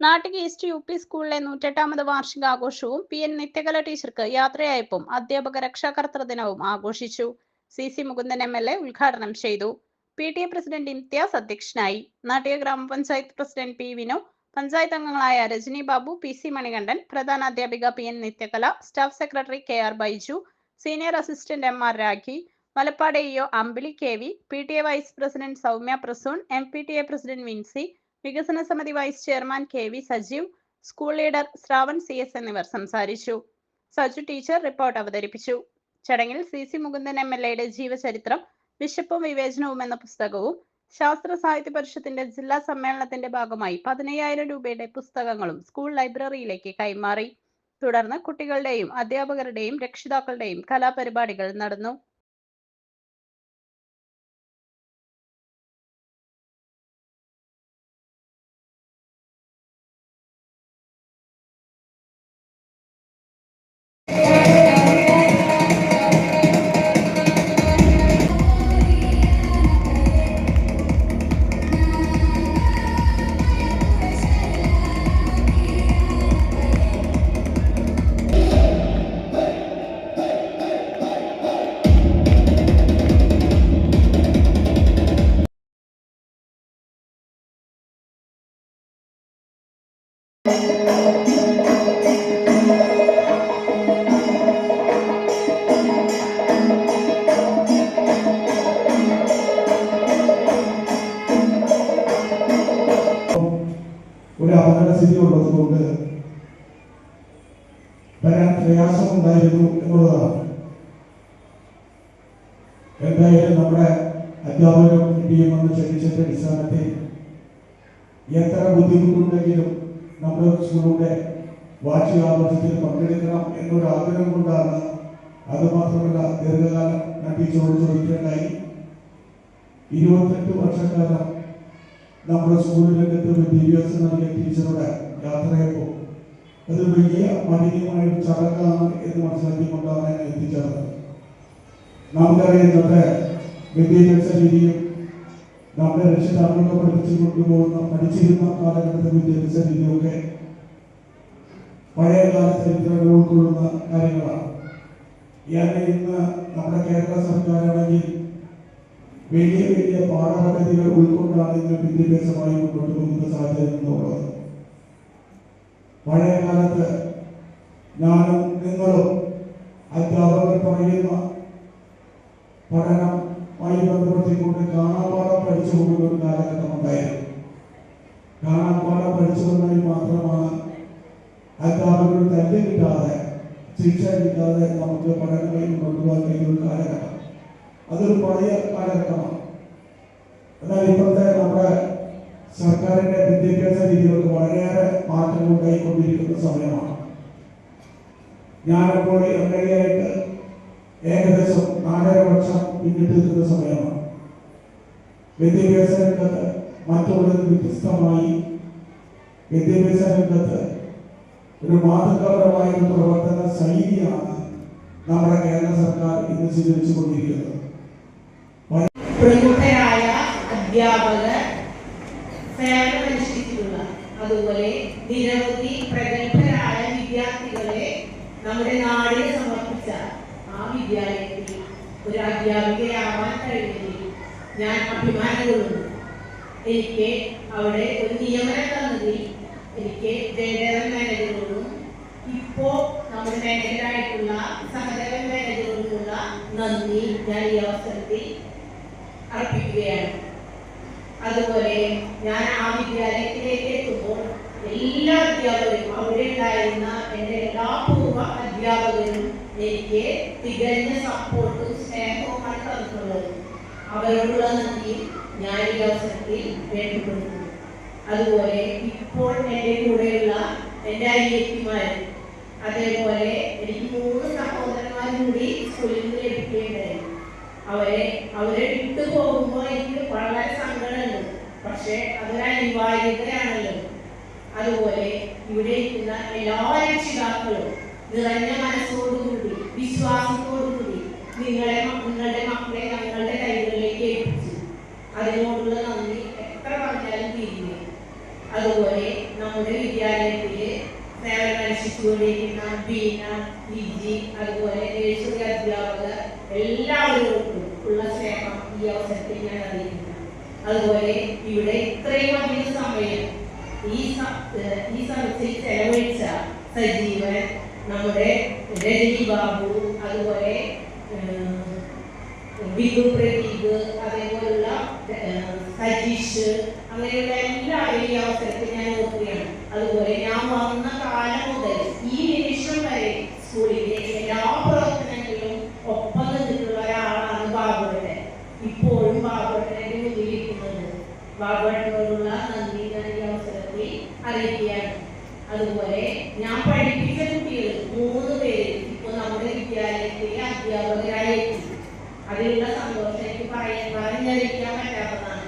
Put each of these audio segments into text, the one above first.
Nattika east UP. സ്കൂളിലെ 108ാമത് വാർഷികാഘോഷവും പി.എൻ. നിത്യകല ടീച്ചർക്ക് യാത്രയയപ്പും അധ്യാപക രക്ഷാകർതൃ ദിനവും ആഘോഷിച്ചു. C Mukundan MLA. ഉദ്ഘാടനം ചെയ്തു. പി.ടി.എ പ്രസിഡന്റ് ഇംതിയാസ് അധ്യക്ഷനായി. നാട്ടിക ഗ്രാമപഞ്ചായത്ത് പ്രസിഡന്റ് പി. വിനു, പഞ്ചായത്ത് അംഗങ്ങളായ രജനി ബാബു, പി.സി. മണികണ്ഠൻ, പ്രധാനാധ്യാപിക P N. Nithyakala, staff secretary K R. Baiju, senior assistant M R. Rakhi, Malappad E O. Ambili K V, P T A vice president Soumya Prasoon, M P T A president Vinci, വികസന സമിതി vice chairman K V. Sajeev, school leader Shravan CS എന്നിവർ സംസാരിച്ചു. സജു ടീച്ചർ റിപ്പോർട്ട് അവതരിപ്പിച്ചു. ചടങ്ങിൽ സി മുകുന്ദൻ എം.എൽ.എയുടെ ജീവചരിത്രം, വിശപ്പും വിവേചനവും എന്ന പുസ്തകവും ശാസ്ത്ര സാഹിത്യ പരിഷത്തിന്റെ ജില്ലാ സമ്മേളനത്തിന്റെ ഭാഗമായി 15,000 രൂപയുടെ പുസ്തകങ്ങളും സ്കൂൾ ലൈബ്രറിയിലേക്ക് കൈമാറി. തുടർന്ന് കുട്ടികളുടെയും അധ്യാപകരുടെയും രക്ഷിതാക്കളുടെയും കലാപരിപാടികൾ നടന്നു. ഒരു അപകടസ്ഥിതി ഉള്ളതുകൊണ്ട് വരാൻ പ്രയാസമുണ്ടായിരുന്നു എന്നുള്ളതാണ്. എന്തായാലും നമ്മുടെ അധ്യാപകരും വന്ന് ക്ഷണിച്ചതിന്റെ അടിസ്ഥാനത്തിൽ എത്ര ബുദ്ധിമുട്ടുണ്ടെങ്കിലും നമ്മുടെ സ്കൂളിന്റെ വാർഷികാഘോഷത്തിൽ പങ്കെടുക്കണം എന്നൊരു ആഗ്രഹം കൊണ്ടാണ്. അതുമാത്രമല്ല, ദീർഘകാലം ഞാൻ ടീച്ചറോട് ചോദിക്കേണ്ടായി. 28 വർഷക്കാലം നമ്മുടെ സ്കൂൾ രംഗത്ത് വിദ്യാഭ്യാസം നൽകിയ ടീച്ചറുടെ യാത്രയപ്പോൾ അത് വലിയ മലിനമായ ഒരു ചടങ്ങാണ് എന്ന് മനസ്സിലാക്കിക്കൊണ്ടാണ് ഞാൻ എത്തിച്ചേർന്നത്. നമുക്കറിയാം, ഇന്നത്തെ വിദ്യാഭ്യാസ രീതിയും നമ്മുടെ രക്ഷിതാക്കളൊക്കെ പഠിച്ചിരുന്ന കാലഘട്ടത്തെ വിദ്യാഭ്യാസ രീതിയൊക്കെ പഴയകാല ചരിത്രങ്ങൾ ഉൾക്കൊള്ളുന്ന കാര്യങ്ങളാണ്. ഇന്ന് നമ്മുടെ കേരള സർക്കാരാണെങ്കിൽ വലിയ വലിയ പാഠപദ്ധതികൾ ഉൾക്കൊണ്ടാണ് ഇന്ന് വിദ്യാഭ്യാസമായി മുന്നോട്ട് പോകുന്ന സാഹചര്യം എന്നുള്ളത്. പഴയ കാലത്ത് ഞാനും നിങ്ങളും അധ്യാപകർ പറയുന്ന പഠനമായി ബന്ധപ്പെടുത്തിക്കൊണ്ട് കാണാപ്പാഠം പഠിച്ചു പോകുന്ന ഒരു കാലഘട്ടം ഉണ്ടായിരുന്നു. കാണാപ്പാഠം പഠിച്ചു വന്നാൽ മാത്രമാണ് അധ്യാപകർ തല്ല് കിട്ടാതെ, ശിക്ഷ കിട്ടാതെ നമുക്ക് പഠനമായി മുന്നോട്ട് പോകാൻ കഴിയുന്ന ഒരു കാലഘട്ടം. അതൊരു പഴയ കാലഘട്ടമാണ്. എന്നാൽ ഇപ്പോഴത്തെ നമ്മുടെ സർക്കാരിന്റെ വിദ്യാഭ്യാസ രീതികൾക്ക് വളരെയേറെ മാറ്റങ്ങൾ ഉണ്ടായിക്കൊണ്ടിരിക്കുന്ന സമയമാണ്. ഞാനിപ്പോൾ MLA ആയിട്ട് ഏകദേശം 4.5 വർഷം പിന്നിട്ട് നിൽക്കുന്ന സമയമാണ്. വിദ്യാഭ്യാസ രംഗത്ത് മറ്റുള്ളതിൽ വ്യത്യസ്തമായി വിദ്യാഭ്യാസ രംഗത്ത് ഒരു മാതൃകാപരമായ ഒരു പ്രവർത്തന ശൈലിയാണ് നമ്മുടെ കേരള സർക്കാർ ഇന്ന് സ്വീകരിച്ചുകൊണ്ടിരിക്കുന്നത്. പ്രമുഖരായ അധ്യാപകർ, സേവനമനുഷ്ഠിച്ചിട്ടുള്ള അതുപോലെ നിരവധി പ്രഗത്ഭരായ വിദ്യാർത്ഥികളെ നമ്മുടെ നാടിന് സമർപ്പിച്ച ആ വിദ്യാലയത്തിൽ ഒരു അധ്യാപികയാവാൻ കഴിഞ്ഞതിൽ ഞാൻ അഭിമാനം കൊള്ളുന്നു. എനിക്ക് അവിടെ ഒരു നിയമനം തന്നതിൽ എനിക്ക് ജയദേവൻ മാനേജറോടും ഇപ്പോൾ നമ്മുടെ മാനേജറായിട്ടുള്ള സഹദേവൻ മാനേജറോടുമുള്ള നന്ദി ഞാൻ ഈ അവസരത്തിൽ അർപ്പിക്കുകയാണ്. അതുപോലെ ഞാൻ ആ വിദ്യാലയത്തിലേക്ക് എത്തുമ്പോൾ എല്ലാ അധ്യാപകരും, അവിടെ ഉണ്ടായിരുന്ന എൻ്റെ എല്ലാ പൂർവ്വ അധ്യാപകരും എനിക്ക് തികഞ്ഞ സപ്പോർട്ടും സ്നേഹവുമാണ് തന്നിട്ടുള്ളത്. അവരോടുള്ള നന്ദി ഞാൻ ഈ അവസരത്തിൽ രേഖപ്പെടുത്തുന്നു. അതുപോലെ ഇപ്പോൾ എൻ്റെ കൂടെയുള്ള എൻ്റെ അനിയത്തിമാർ, അതേപോലെ എനിക്ക് 3 സഹോദരന്മാരും കൂടി സ്കൂളിൽ നിന്ന് ലഭിക്കുകയുണ്ടായി. അവരെ വിട്ടു പോകുമ്പോൾ എനിക്ക് വളരെ സങ്കടമുണ്ട്. പക്ഷെ അതൊരു അനിവാര്യതയാണല്ലോ. അതുപോലെ ഇവിടെ ഇരിക്കുന്ന എല്ലാ രക്ഷിതാക്കളും നിറഞ്ഞ മനസ്സോടുകൂടി, വിശ്വാസത്തോടുകൂടി നിങ്ങളുടെ മക്കളെ ഞങ്ങളുടെ കൈകളിലേക്ക് ഏൽപ്പിച്ചു. അതിനോടുള്ള നന്ദി എത്ര പറഞ്ഞാലും തീരുന്നു. അതുപോലെ നമ്മുടെ വിദ്യാലയത്തിൽ സേവനമനുഷ്ഠിച്ചുകൊണ്ടിരിക്കുന്ന ബീന, ലിജി, അതുപോലെ നഴ്സറി അധ്യാപകർ എല്ലാവരോടും ഉള്ള സ്നേഹം ഈ അവസരത്തിൽ ഞാൻ അറിയിക്കുന്നു. അതുപോലെ ഇവിടെ ഇത്രയും അധികം സമയം ഈ സമയത്തിൽ ചെലവഴിച്ച സജീവൻ, നമ്മുടെ രജനി ബാബു, അതുപോലെ ബിഗു പ്രദീപ്, അതേപോലുള്ള സജീഷ്, അങ്ങനെയുള്ള എല്ലാവരും ഈ അവസരത്തിൽ ഞാൻ ഓർക്കുകയാണ്. അതുപോലെ ഞാൻ വന്ന കാലം മുതൽ ഈ നിമിഷം വരെ സ്കൂളിലെ എല്ലാ പ്രവർത്തനങ്ങളിലും ഒപ്പം നിന്നിട്ടുള്ള ഒരാളാണ് ബാബുവേട്ടൻ. ഇപ്പോഴും ബാബുവേട്ടനെ മുന്നിലിരിക്കുന്നത്. ബാബുവേട്ടനോടുള്ള നന്ദി ഞാൻ ഈ അവസരത്തിൽ അറിയിക്കുകയാണ്. അതുപോലെ ഞാൻ പഠിപ്പിച്ച കുട്ടികൾ 3 പേര് ഇപ്പോൾ നമ്മുടെ വിദ്യാലയത്തിലെ അധ്യാപകരായി. അതിലുള്ള സന്തോഷം എനിക്ക് പറഞ്ഞറിയിക്കാൻ പറ്റാത്തതാണ്.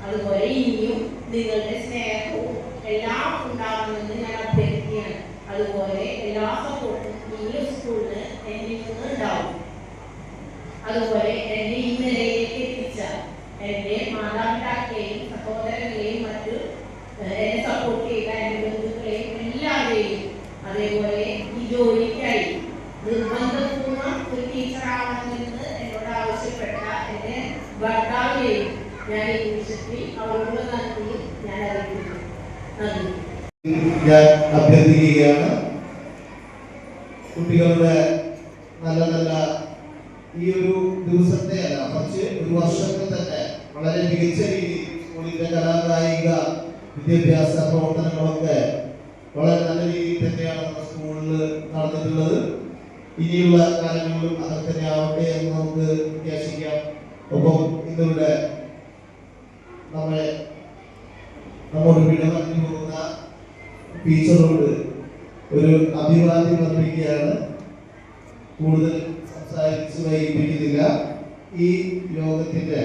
അതുപോലെ ഇനിയും നിങ്ങളുടെ സ്നേഹവും എല്ലാം ഉണ്ടാകുമെന്ന് ഞാൻ അഭ്യർത്ഥിക്കുകയാണ്. അതുപോലെ എല്ലാ സപ്പോർട്ടും ഈ സ്കൂളിന് എന്നിൽ നിന്ന് ഉണ്ടാവും. അതുപോലെ എന്നെ ഈ നിലയിലേക്ക് എത്തിച്ച എൻ്റെ മാതാപിതാക്കളെയും സഹോദരങ്ങളെയും മറ്റു എന്നെ സപ്പോർട്ട് ചെയ്ത എൻ്റെ ബന്ധുക്കളെയും എല്ലാവരെയും, അതേപോലെ ഈ ജോലിക്കായി നിർബന്ധപൂർവ്വം ഒരു ടീച്ചറാവണമെന്ന് എന്നോട് ആവശ്യപ്പെട്ട എൻ്റെ ഭർത്താവിനെയും ഞാൻ ഈ നിമിഷത്തിൽ അവരോട് നന്ദി ഞാൻ അറിയിക്കുന്നു. നന്ദി. ഞാൻ അഭ്യർത്ഥിക്കുകയാണ്. കുട്ടികളുടെ നല്ല നല്ല ഈ ഒരു ദിവസത്തെ അല്ല, പക്ഷേ ഒരു വർഷത്തെ തന്നെ വളരെ മികച്ച രീതിയിൽ സ്കൂളിന്റെ കലാകായിക വിദ്യാഭ്യാസ പ്രവർത്തനങ്ങളൊക്കെ വളരെ നല്ല രീതിയിൽ തന്നെയാണ് നമ്മുടെ സ്കൂളിൽ നടന്നിട്ടുള്ളത്. ഇനിയുള്ള കാലങ്ങളിലും അതൊക്കെ തന്നെ ആവട്ടെ എന്ന് നമുക്ക് പ്രത്യാശിക്കാം. ഒപ്പം ഇന്നിവിടെ നമ്മോട് വിട പറഞ്ഞു പോകുന്ന ടീച്ചറോട് ഒരു അഭിവാദ്യം അർപ്പിക്കുകയാണ്. കൂടുതൽ സംസാരിച്ച് വൈകിപ്പിക്കുന്നില്ല. ഈ യോഗത്തിന്റെ